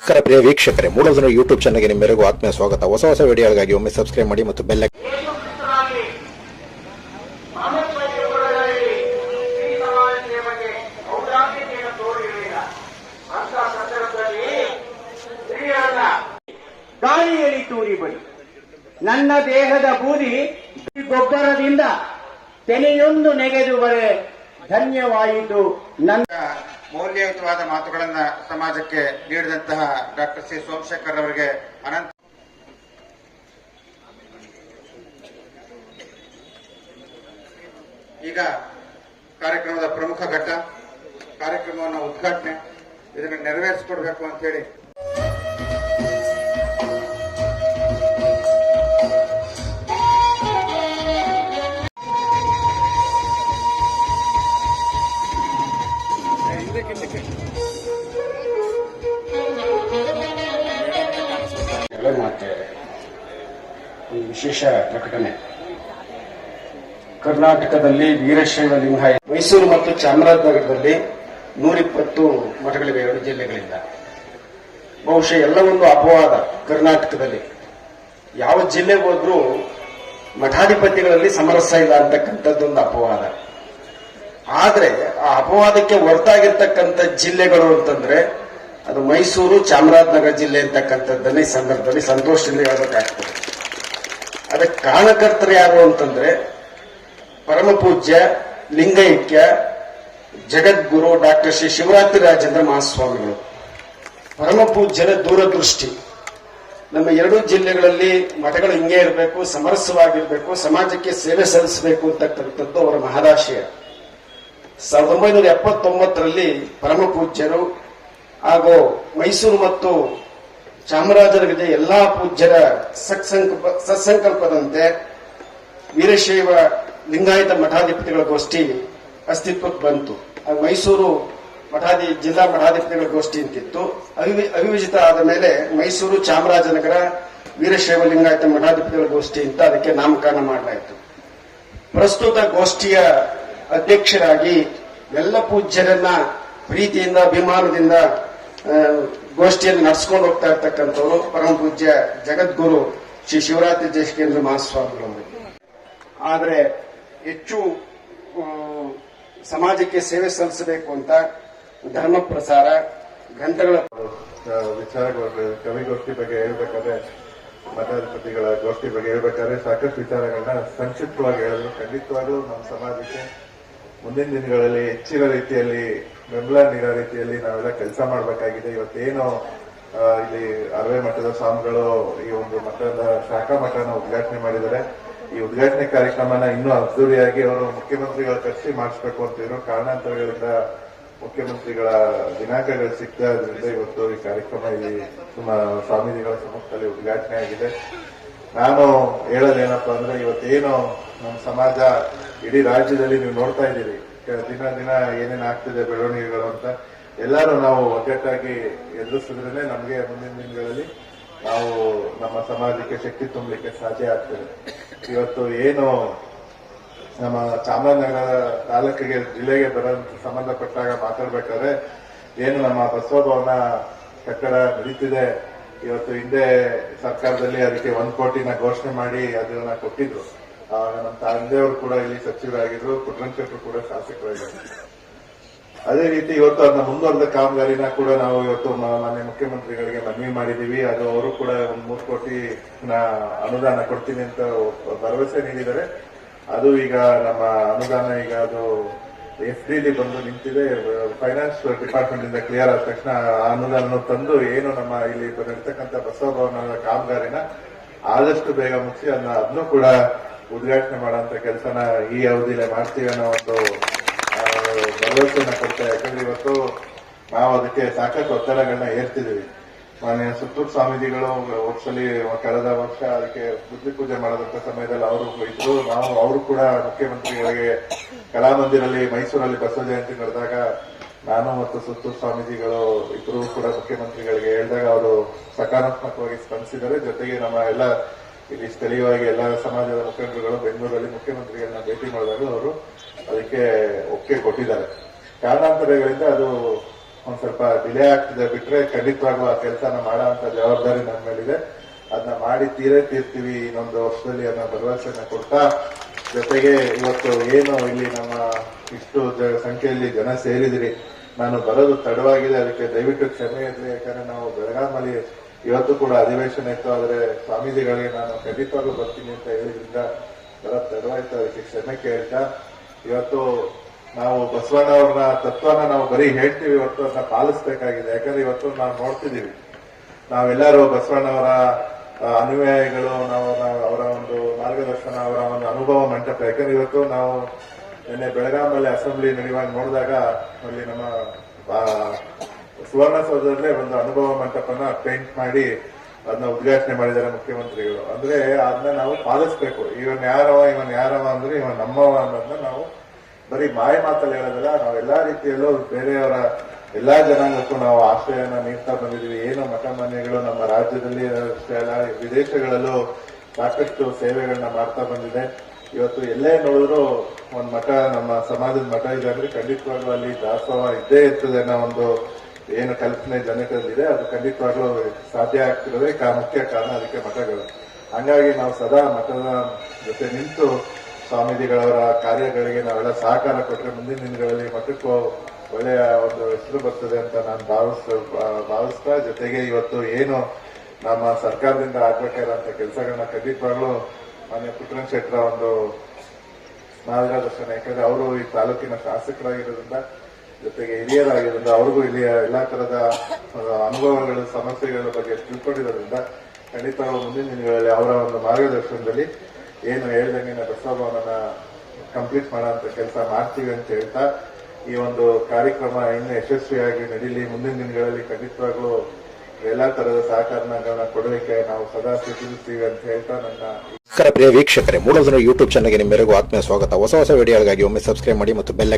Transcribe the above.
ನಮಸ್ಕಾರ ಪ್ರಿಯ ವೀಕ್ಷಕರೇ, ಮೂಲಧನ ಯೂಟ್ಯೂಬ್ ಚಾನಲ್ಗೆ ನಿಮ್ಮೆಲ್ಲರಿಗೂ ಆತ್ಮೀಯ ಸ್ವಾಗತ. ಹೊಸ ವಿಡಿಯೋಗಳಿಗಾಗಿ ಒಮ್ಮೆ ಸಬ್ಸ್ಕ್ರೈಬ್ ಮಾಡಿ ಮತ್ತು ಬೆಲ್ ಗಾಳಿಯಲ್ಲಿ ತೂರಿ ಬಳಿ ನನ್ನ ದೇಹದ ಬೂದಿ ಗೊಬ್ಬರದಿಂದ ತೆನೆಯೊಂದು ನೆಗೆದು ಬರೆ ಧನ್ಯವಾಯಿತು. ನನ್ನ ಮೌಲ್ಯಯುತವಾದ ಮಾತುಗಳನ್ನು ಸಮಾಜಕ್ಕೆ ನೀಡಿದಂತಹ ಡಾಕ್ಟರ್ ಸಿ ಸೋಮಶೇಖರ್ ಅವರಿಗೆ ಅನಂತ. ಈಗ ಕಾರ್ಯಕ್ರಮದ ಪ್ರಮುಖ ಘಟ್ಟ, ಕಾರ್ಯಕ್ರಮವನ್ನು ಉದ್ಘಾಟನೆ, ಇದನ್ನು ನೆರವೇರಿಸಿಕೊಡ್ಬೇಕು ಅಂತ ಹೇಳಿ ಒಂದು ವಿಶೇಷ ಪ್ರಕಟಣೆ. ಕರ್ನಾಟಕದಲ್ಲಿ ವೀರಶೈವ ಲಿಂಗಾಯತ ಮೈಸೂರು ಮತ್ತು ಚಾಮರಾಜನಗರದಲ್ಲಿ 120 ಮಠಗಳಿವೆ, 2 ಜಿಲ್ಲೆಗಳಿಂದ. ಬಹುಶಃ ಎಲ್ಲವೊಂದು ಅಪವಾದ. ಕರ್ನಾಟಕದಲ್ಲಿ ಯಾವ ಜಿಲ್ಲೆಗೆ ಹೋದ್ರೂ ಮಠಾಧಿಪತಿಗಳಲ್ಲಿ ಸಮರಸ ಇಲ್ಲ ಅಂತಕ್ಕಂಥದ್ದೊಂದು ಅಪವಾದ. ಆದ್ರೆ ಆ ಅಪವಾದಕ್ಕೆ ಹೊರತಾಗಿರ್ತಕ್ಕಂಥ ಜಿಲ್ಲೆಗಳು ಅಂತಂದ್ರೆ ಅದು ಮೈಸೂರು, ಚಾಮರಾಜನಗರ ಜಿಲ್ಲೆ ಅಂತಕ್ಕಂಥದ್ದನ್ನ ಈ ಸಂದರ್ಭದಲ್ಲಿ ಸಂತೋಷದಿಂದ ಹೇಳಬೇಕಾಗ್ತದೆ. ಅದಕ್ಕೆ ಕಾರಣಕರ್ತರು ಯಾರು ಅಂತಂದ್ರೆ ಪರಮ ಪೂಜ್ಯ ಲಿಂಗೈಕ್ಯ ಜಗದ್ಗುರು ಡಾಕ್ಟರ್ ಶ್ರೀ ಶಿವರಾತ್ರಿ ರಾಜೇಂದ್ರ ಮಹಾಸ್ವಾಮಿಗಳು. ಪರಮ ಪೂಜ್ಯರ ದೂರದೃಷ್ಟಿ. ನಮ್ಮ 2 ಜಿಲ್ಲೆಗಳಲ್ಲಿ ಮಠಗಳು ಹಿಂಗೆ ಇರಬೇಕು, ಸಮರಸವಾಗಿರ್ಬೇಕು, ಸಮಾಜಕ್ಕೆ ಸೇವೆ ಸಲ್ಲಿಸಬೇಕು ಅಂತಕ್ಕಂಥದ್ದು ಅವರ ಮಹದಾಶಯ. 1979ರಲ್ಲಿ ಪರಮ ಪೂಜ್ಯರು ಹಾಗೂ ಮೈಸೂರು ಮತ್ತು ಚಾಮರಾಜನಗರದ ಎಲ್ಲಾ ಪೂಜ್ಯರ ಸತ್ಸಂಕಲ್ಪದಂತೆ ವೀರಶೈವ ಲಿಂಗಾಯತ ಮಠಾಧಿಪತಿಗಳ ಗೋಷ್ಠಿ ಅಸ್ತಿತ್ವಕ್ಕೆ ಬಂತು. ಮೈಸೂರು ಜಿಲ್ಲಾ ಮಠಾಧಿಪತಿಗಳ ಗೋಷ್ಠಿ ಅಂತಿತ್ತು. ಅವಿಭಜಿತ ಆದ ಮೇಲೆ ಮೈಸೂರು, ಚಾಮರಾಜನಗರ ವೀರಶೈವ ಲಿಂಗಾಯತ ಮಠಾಧಿಪತಿಗಳ ಗೋಷ್ಠಿ ಅಂತ ಅದಕ್ಕೆ ನಾಮಕರಣ ಮಾಡಲಾಯಿತು. ಪ್ರಸ್ತುತ ಗೋಷ್ಠಿಯ ಅಧ್ಯಕ್ಷರಾಗಿ ಎಲ್ಲ ಪೂಜ್ಯರನ್ನ ಪ್ರೀತಿಯಿಂದ, ಅಭಿಮಾನದಿಂದ ಗೋಷ್ಠಿಯನ್ನು ನಡೆಸಿಕೊಂಡು ಹೋಗ್ತಾ ಇರ್ತಕ್ಕಂಥವರು ಪರಮ ಪೂಜ್ಯ ಜಗದ್ಗುರು ಶ್ರೀ ಶಿವರಾತ್ರಿ ದೇಶಿಕೇಂದ್ರ ಮಹಾಸ್ವಾಮಿಗಳವರು. ಆದರೆ ಹೆಚ್ಚು ಸಮಾಜಕ್ಕೆ ಸೇವೆ ಸಲ್ಲಿಸಬೇಕು ಅಂತ ಧರ್ಮ ಪ್ರಸಾರ ಗ್ರಂಥಗಳ ಕವಿಗೋಷ್ಠಿ ಬಗ್ಗೆ ಹೇಳ್ಬೇಕಾದ್ರೆ, ಮಠಾಧಿಪತಿಗಳ ಗೋಷ್ಠಿ ಬಗ್ಗೆ ಹೇಳ್ಬೇಕಾದ್ರೆ ಸಾಕಷ್ಟು ವಿಚಾರಗಳನ್ನ ಸಂಕ್ಷಿಪ್ತವಾಗಿ ಹೇಳಿದ್ರು. ಖಂಡಿತವಾಗ್ಲೂ ನಮ್ಮ ಸಮಾಜಕ್ಕೆ ಮುಂದಿನ ದಿನಗಳಲ್ಲಿ ಹೆಚ್ಚಿನ ರೀತಿಯಲ್ಲಿ ಬೆಂಬಲ ನೀಡೋ ರೀತಿಯಲ್ಲಿ ನಾವೆಲ್ಲ ಕೆಲಸ ಮಾಡಬೇಕಾಗಿದೆ. ಇವತ್ತೇನು ಇಲ್ಲಿ ಅರವೆ ಮಠದ ಸ್ವಾಮಿಗಳು ಈ ಒಂದು ಮಠದ ಶಾಖಾ ಮಠನ ಉದ್ಘಾಟನೆ ಮಾಡಿದ್ದಾರೆ. ಈ ಉದ್ಘಾಟನೆ ಕಾರ್ಯಕ್ರಮನ ಇನ್ನೂ ಅದ್ದೂರಿಯಾಗಿ ಅವರು ಮುಖ್ಯಮಂತ್ರಿಗಳ ಕರೆಸಿ ಮಾಡಿಸಬೇಕು ಅಂತಿದ್ರು. ಕಾರಣಾಂತರಗಳಿಂದ ಮುಖ್ಯಮಂತ್ರಿಗಳ ದಿನಾಂಕಗಳು ಸಿಕ್ಕಿದ್ರಿಂದ ಇವತ್ತು ಈ ಕಾರ್ಯಕ್ರಮ ಇಲ್ಲಿ ಸ್ವಾಮೀಜಿಗಳ ಸಮ್ಮುಖದಲ್ಲಿ ಉದ್ಘಾಟನೆ ಆಗಿದೆ. ನಾನು ಹೇಳೋದೇನಪ್ಪಾ ಅಂದ್ರೆ, ಇವತ್ತೇನು ನಮ್ಮ ಸಮಾಜ ಇಡೀ ರಾಜ್ಯದಲ್ಲಿ ನೀವು ನೋಡ್ತಾ ಇದ್ದೀರಿ, ದಿನ ದಿನ ಏನೇನು ಆಗ್ತಿದೆ ಬೆಳವಣಿಗೆಗಳು ಅಂತ, ಎಲ್ಲರೂ ನಾವು ಒಗ್ಗಟ್ಟಾಗಿ ಎದುರಿಸಿದ್ರೇನೆ ನಮಗೆ ಮುಂದಿನ ದಿನಗಳಲ್ಲಿ ನಾವು ನಮ್ಮ ಸಮಾಜಕ್ಕೆ ಶಕ್ತಿ ತುಂಬಲಿಕ್ಕೆ ಸಾಧ್ಯ ಆಗ್ತದೆ. ಇವತ್ತು ಏನು ನಮ್ಮ ಚಾಮರಾಜನಗರ ತಾಲೂಕಿಗೆ, ಜಿಲ್ಲೆಗೆ ಸಂಬಂಧಪಟ್ಟಾಗ ಮಾತಾಡ್ಬೇಕಾದ್ರೆ, ಏನು ನಮ್ಮ ಬಸವಭವನ ಕಟ್ಟಡ ನಡೀತಿದೆ, ಇವತ್ತು ಹಿಂದೆ ಸರ್ಕಾರದಲ್ಲಿ ಅದಕ್ಕೆ 1 ಕೋಟಿನ ಘೋಷಣೆ ಮಾಡಿ ಅದನ್ನ ಕೊಟ್ಟಿದ್ರು. ಆವಾಗ ನಮ್ಮ ತಂದೆಯವರು ಕೂಡ ಇಲ್ಲಿ ಸಚಿವರಾಗಿದ್ರು, ಪುಟ್ಟರಂಗಶೆಟ್ಟರು ಕೂಡ ಶಾಸಕರಾಗಿದ್ರು. ಅದೇ ರೀತಿ ಇವತ್ತು ಅದನ್ನ ಮುಂದುವರೆದ ಕಾಮಗಾರಿನ ಕೂಡ ನಾವು ಇವತ್ತು ಮಾನ್ಯ ಮುಖ್ಯಮಂತ್ರಿಗಳಿಗೆ ಮನವಿ ಮಾಡಿದೀವಿ. ಅದು ಅವರು ಕೂಡ 3 ಕೋಟಿ ಅನುದಾನ ಕೊಡ್ತೀನಿ ಅಂತ ಭರವಸೆ ನೀಡಿದ್ದಾರೆ. ಅದು ಈಗ ನಮ್ಮ ಅನುದಾನ ಈಗ ಅದು FDಲಿ ಬಂದು ನಿಂತಿದೆ. ಫೈನಾನ್ಸ್ ಡಿಪಾರ್ಟ್ಮೆಂಟ್ ಇಂದ ಕ್ಲಿಯರ್ ಆದ ತಕ್ಷಣ ಆ ಅನುದಾನ ತಂದು ಏನು ನಮ್ಮ ಇಲ್ಲಿ ನಡೀತಕ್ಕಂಥ ಬಸವಭವನದ ಕಾಮಗಾರಿನ ಆದಷ್ಟು ಬೇಗ ಮುಗಿಸಿ ಅದನ್ನು ಕೂಡ ಉದ್ಘಾಟನೆ ಮಾಡುವಂತ ಕೆಲಸನ ಈ ಅವಧಿಯಲ್ಲಿ ಮಾಡ್ತೀವಿ ಅನ್ನೋ ಒಂದು ಭರವಸೆಯನ್ನ ಕೊಡ್ತೇವೆ. ಯಾಕಂದ್ರೆ ಇವತ್ತು ನಾವು ಅದಕ್ಕೆ ಸಾಕಷ್ಟು ಒತ್ತಡಗಳನ್ನ ಏರ್ತಿದ್ದೀವಿ. ಮಾನ್ಯ ಸುತ್ತೂರು ಸ್ವಾಮೀಜಿಗಳು ಕಳೆದ ವರ್ಷ ಅದಕ್ಕೆ ಬುದ್ಧಿ ಪೂಜೆ ಮಾಡೋದಂತ ಸಮಯದಲ್ಲಿ ಅವರು ಇದ್ರು. ಅವರು ಕೂಡ ಮುಖ್ಯಮಂತ್ರಿಗಳಿಗೆ ಕಲಾಮಂದಿರಲ್ಲಿ ಮೈಸೂರಲ್ಲಿ ಬಸವ ಜಯಂತಿ ನಡೆದಾಗ ನಾನು ಮತ್ತು ಸುತ್ತೂರು ಸ್ವಾಮೀಜಿಗಳು ಇಬ್ಬರು ಕೂಡ ಮುಖ್ಯಮಂತ್ರಿಗಳಿಗೆ ಹೇಳಿದಾಗ ಅವರು ಸಕಾರಾತ್ಮಕವಾಗಿ ಸ್ಪಂದಿಸಿದ್ದಾರೆ. ಜೊತೆಗೆ ನಮ್ಮ ಎಲ್ಲ ಇಲ್ಲಿ ಸ್ಥಳೀಯವಾಗಿ ಎಲ್ಲ ಸಮಾಜದ ಮುಖಂಡರುಗಳು ಬೆಂಗಳೂರಲ್ಲಿ ಮುಖ್ಯಮಂತ್ರಿಗಳನ್ನ ಭೇಟಿ ಮಾಡಿದಾಗ ಅವರು ಅದಕ್ಕೆ ಒಪ್ಪಿಗೆ ಕೊಟ್ಟಿದ್ದಾರೆ. ಕಾರಣಾಂತರಗಳಿಂದ ಅದು ಒಂದ್ ಸ್ವಲ್ಪ ಡಿಲೇ ಆಗ್ತಿದೆ ಬಿಟ್ರೆ ಖಂಡಿತವಾಗ್ಲೂ ಆ ಕೆಲಸನ ಮಾಡೋ ಅಂತ ಜವಾಬ್ದಾರಿ ನನ್ನ ಮೇಲಿದೆ. ಅದನ್ನ ಮಾಡಿ ತೀರ್ತೀವಿ ಇನ್ನೊಂದು ವರ್ಷದಲ್ಲಿ ಅನ್ನೋ ಭರವಸೆನ ಕೊಡ್ತಾ, ಜೊತೆಗೆ ಇವತ್ತು ಏನು ಇಲ್ಲಿ ನಮ್ಮ ಇಷ್ಟು ಸಂಖ್ಯೆಯಲ್ಲಿ ಜನ ಸೇರಿದಿರಿ, ನಾನು ಬರೋದು ತಡವಾಗಿದೆ, ಅದಕ್ಕೆ ದಯವಿಟ್ಟು ಕ್ಷಮೆ ಇರಲಿ. ಯಾಕಂದ್ರೆ ನಾವು ಬೆಳಗಾಮಲ್ಲಿ ಇವತ್ತು ಕೂಡ ಅಧಿವೇಶನ ಇತ್ತು, ಆದ್ರೆ ಸ್ವಾಮೀಜಿಗಳಿಗೆ ನಾನು ಖಂಡಿತವಾಗ್ಲೂ ಬರ್ತೀನಿ ಅಂತ ಹೇಳಿದ್ರಿಂದ ಬರೋದು ತಡವಾಯ್ತು, ಅದಕ್ಕೆ ಕ್ಷಮೆ ಕೇಳ್ತಾ, ಇವತ್ತು ನಾವು ಬಸವಣ್ಣವ್ರನ್ನ ತತ್ವನ ನಾವು ಬರೀ ಹೇಳ್ತೀವಿ, ಇವತ್ತು ಅದನ್ನ ಪಾಲಿಸಬೇಕಾಗಿದೆ. ಯಾಕಂದ್ರೆ ಇವತ್ತು ನಾವು ನೋಡ್ತಿದೀವಿ, ನಾವೆಲ್ಲರೂ ಬಸವಣ್ಣವರ ಅನುಯಾಯಿಗಳು, ನಾವು ಅವರ ಒಂದು ಮಾರ್ಗದರ್ಶನ, ಅವರ ಒಂದು ಅನುಭವ ಮಂಟಪ. ಯಾಕಂದ್ರೆ ಇವತ್ತು ನಾವು ನಿನ್ನೆ ಬೆಳಗಾಮಲ್ಲಿ ಅಸೆಂಬ್ಲಿ ನಡೆಯುವಾಗ ನೋಡಿದಾಗ ಅಲ್ಲಿ ನಮ್ಮ ಸುವರ್ಣಸೌಧದಲ್ಲೇ ಒಂದು ಅನುಭವ ಮಂಟಪನ ಪೇಂಟ್ ಮಾಡಿ ಅದನ್ನ ಉದ್ಘಾಟನೆ ಮಾಡಿದ್ದಾರೆ ಮುಖ್ಯಮಂತ್ರಿಗಳು. ಅಂದ್ರೆ ಅದನ್ನ ನಾವು ಪಾಲಿಸ್ಬೇಕು. ಇವನ್ ಯಾರವ ಅಂದ್ರೆ ಇವನ್ ನಮ್ಮವ ಅನ್ನೋದನ್ನ ನಾವು ಬರೀ ಮಾಯ ಮಾತಲ್ಲಿ ಹೇಳೋದಿಲ್ಲ, ನಾವು ಎಲ್ಲಾ ರೀತಿಯಲ್ಲೂ ಬೇರೆಯವರ ಎಲ್ಲಾ ಜನಾಂಗಕ್ಕೂ ನಾವು ಆಶ್ರಯನ ನೀಡ್ತಾ ಬಂದಿದ್ದೀವಿ. ಏನು ಮಠಮಾನ್ಯಗಳು ನಮ್ಮ ರಾಜ್ಯದಲ್ಲಿ ಅಷ್ಟೇ ಅಲ್ಲ, ವಿದೇಶಗಳಲ್ಲೂ ಸಾಕಷ್ಟು ಸೇವೆಗಳನ್ನ ಮಾಡ್ತಾ ಬಂದಿದೆ. ಇವತ್ತು ಎಲ್ಲೇ ನೋಡಿದ್ರು ಒಂದ್ ಮಠ, ನಮ್ಮ ಸಮಾಜದ ಮಠ ಇದೆ ಅಂದ್ರೆ ಖಂಡಿತವಾಗ್ಲೂ ಅಲ್ಲಿ ದಾಸೋಹ ಇದ್ದೇ ಇರ್ತದೆ ಅನ್ನೋ ಒಂದು ಏನು ಕಲ್ಪನೆ ಜನಕಲ್ಲಿದೆ, ಅದು ಖಂಡಿತವಾಗ್ಲೂ ಸಾಧ್ಯ ಆಗ್ತಿರೋದೇ ಮುಖ್ಯ ಕಾರಣ ಅದಕ್ಕೆ ಮಠಗಳು. ಹಂಗಾಗಿ ನಾವು ಸದಾ ಮಠದ ಜೊತೆ ನಿಂತು ಸ್ವಾಮೀಜಿಗಳವರ ಕಾರ್ಯಗಳಿಗೆ ನಾವೆಲ್ಲ ಸಹಕಾರ ಕೊಟ್ಟರೆ ಮುಂದಿನ ದಿನಗಳಲ್ಲಿ ಮಠಕ್ಕೂ ಒಳ್ಳೆಯ ಒಂದು ಹೆಸರು ಬರ್ತದೆ ಅಂತ ನಾನು ಭಾವಿಸ್ತಾ, ಜೊತೆಗೆ ಇವತ್ತು ಏನು ನಮ್ಮ ಸರ್ಕಾರದಿಂದ ಆಗ್ಬೇಕಾಗಿರುವಂತ ಕೆಲಸಗಳನ್ನ ಖಂಡಿತವಾಗ್ಲೂ ಮಾನ್ಯ ಪುಟ್ಟರಂಗ ಶೆಟ್ಟರ ಒಂದು ಮಾರ್ಗದರ್ಶನ. ಯಾಕಂದ್ರೆ ಅವರು ಈ ತಾಲೂಕಿನ ಶಾಸಕರಾಗಿರೋದ್ರಿಂದ, ಜೊತೆಗೆ ಹಿರಿಯರಾಗಿರೋದ್ರಿಂದ, ಅವ್ರಿಗೂ ಇಲ್ಲಿಯ ಎಲ್ಲಾ ತರದ ಅನುಭವಗಳು, ಸಮಸ್ಯೆಗಳ ಬಗ್ಗೆ ತಿಳ್ಕೊಂಡಿರೋದ್ರಿಂದ ಖಂಡಿತವಾಗ್ಲೂ ಮುಂದಿನ ದಿನಗಳಲ್ಲಿ ಅವರ ಒಂದು ಮಾರ್ಗದರ್ಶನದಲ್ಲಿ ಏನು ಹೇಳ್ದಂಗೆ ಬಸವಭವನನ ಕಂಪ್ಲೀಟ್ ಮಾಡೋ ಅಂತ ಕೆಲಸ ಮಾಡ್ತೀವಿ ಅಂತ ಹೇಳ್ತಾ, ಈ ಒಂದು ಕಾರ್ಯಕ್ರಮ ಇನ್ನೂ ಯಶಸ್ವಿಯಾಗಿ ನಡೀಲಿ. ಮುಂದಿನ ದಿನಗಳಲ್ಲಿ ಖಂಡಿತವಾಗ್ಲೂ ಎಲ್ಲಾ ತರದ ಸಹಕಾರಗಳನ್ನ ಕೊಡಲಿಕ್ಕೆ ನಾವು ಸದಾ ಸೂಚಿಸುತ್ತೀವಿ ಅಂತ ಹೇಳ್ತಾ ನನ್ನ ಪ್ರಿಯ ವೀಕ್ಷಕರೇ, ಮೂಲಧ್ವನಿ ಯೂಟ್ಯೂಬ್ ಚಾನಲ್ಗೆ ನಿಮ್ಮೆಲ್ಲರಿಗೂ ಆತ್ಮೀಯ ಸ್ವಾಗತ. ಹೊಸ ವಿಡಿಯೋಗಳಿಗಾಗಿ ಒಮ್ಮೆ ಸಬ್ಸ್ಕ್ರೈಬ್ ಮಾಡಿ ಮತ್ತು ಬೆಲ್